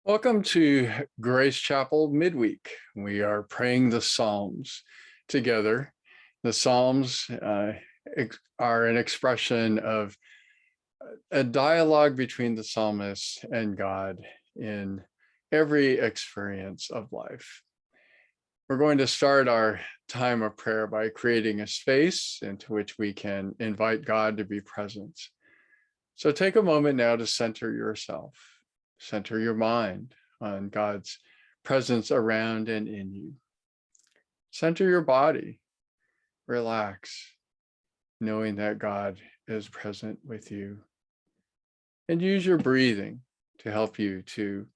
Welcome to Grace Chapel Midweek. We are praying the Psalms together. The Psalms are an expression of a dialogue between the psalmist and God in every experience of life. We're going to start our time of prayer by creating a space into which we can invite God to be present. So take a moment now to center yourself. Center your mind on God's presence around and in you. Center your body. Relax, knowing that God is present with you. And use your breathing to help you to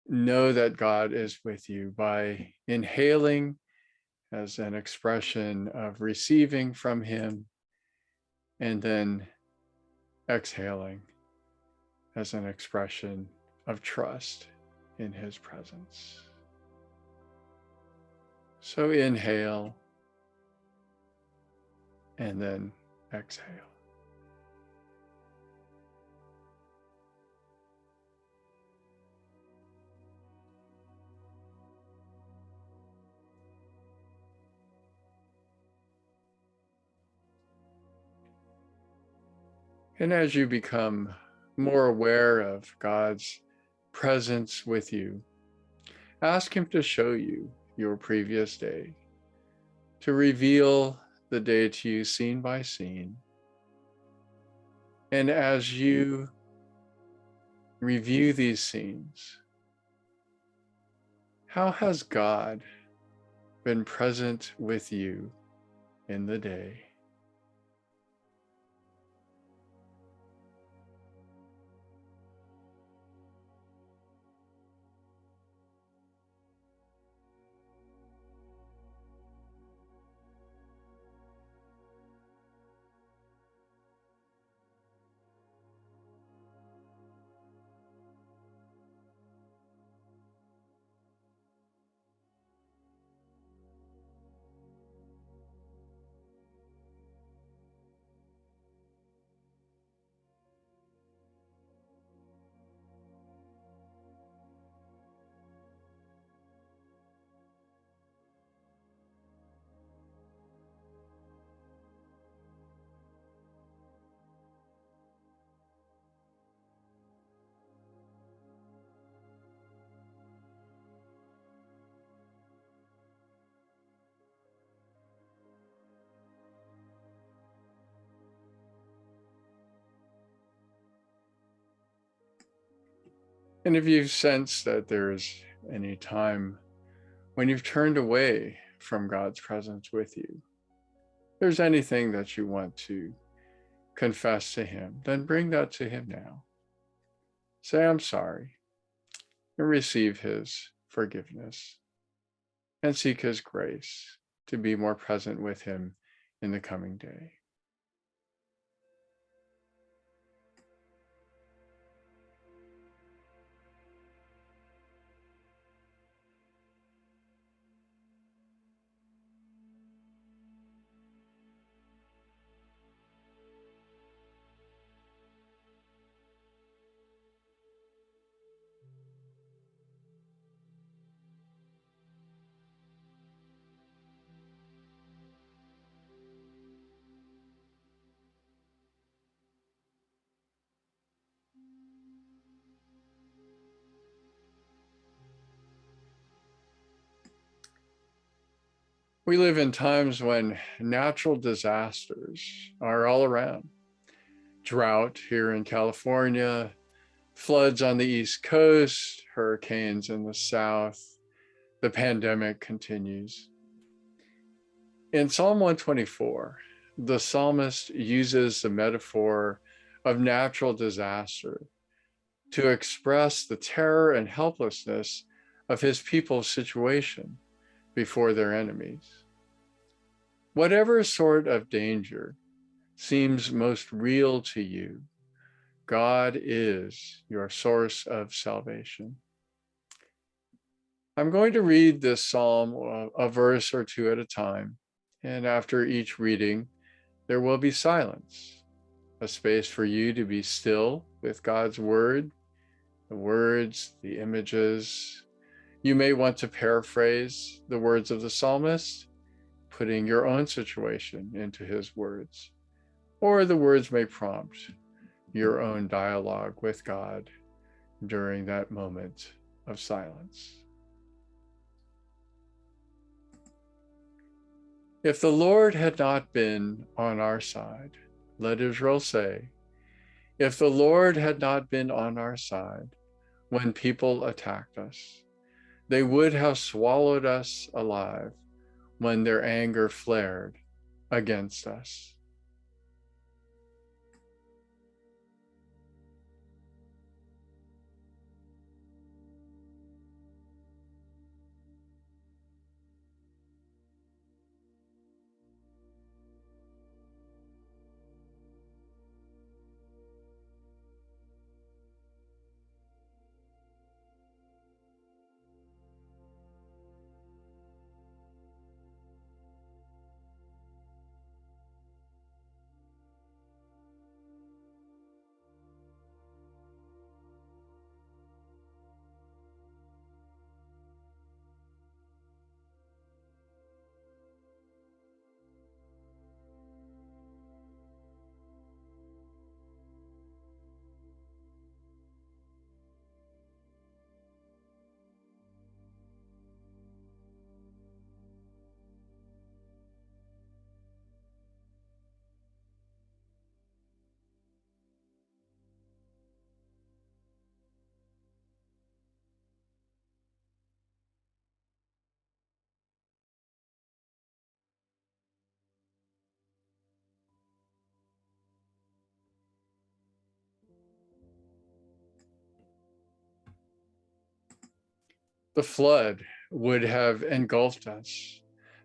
know that God is with you by inhaling as an expression of receiving from Him, and then exhaling as an expression of trust in His presence. So inhale and then exhale. And as you become more aware of God's presence with you, ask Him to show you your previous day, to reveal the day to you scene by scene. And as you review these scenes, how has God been present with you in the day? And if you sense that there's any time when you've turned away from God's presence with you, there's anything that you want to confess to Him, then bring that to Him now. Say, I'm sorry, and receive His forgiveness, and seek His grace to be more present with Him in the coming day. We live in times when natural disasters are all around. Drought here in California, floods on the East Coast, hurricanes in the South. The pandemic continues. In Psalm 124, the psalmist uses the metaphor of natural disaster to express the terror and helplessness of his people's situation before their enemies. Whatever sort of danger seems most real to you, God is your source of salvation. I'm going to read this psalm a verse or two at a time, and after each reading, there will be silence, a space for you to be still with God's word the words, the images. You may want to paraphrase the words of the psalmist, putting your own situation into his words, or the words may prompt your own dialogue with God during that moment of silence. If the Lord had not been on our side, let Israel say, if the Lord had not been on our side when people attacked us, they would have swallowed us alive when their anger flared against us. The flood would have engulfed us.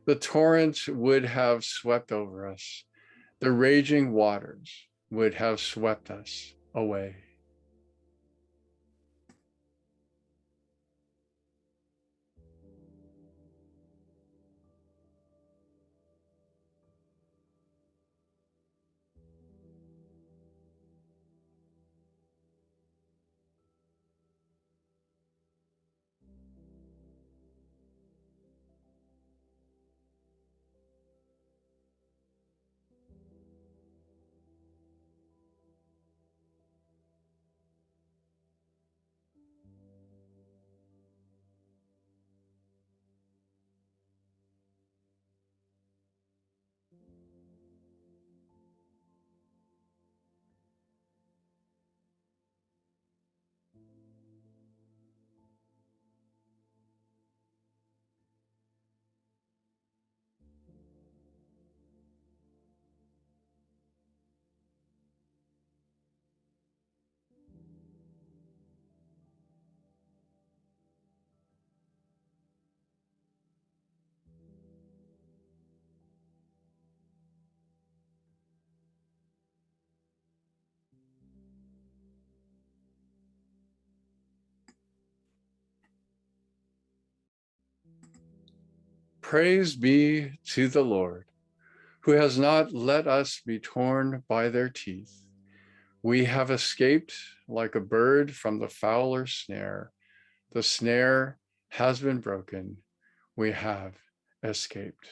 The torrent would have swept over us. The raging waters would have swept us away. Praise be to the Lord, who has not let us be torn by their teeth. We have escaped like a bird from the fowler's snare. The snare has been broken. We have escaped.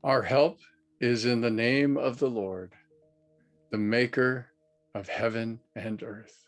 Our help is in the name of the Lord, the maker of heaven and earth.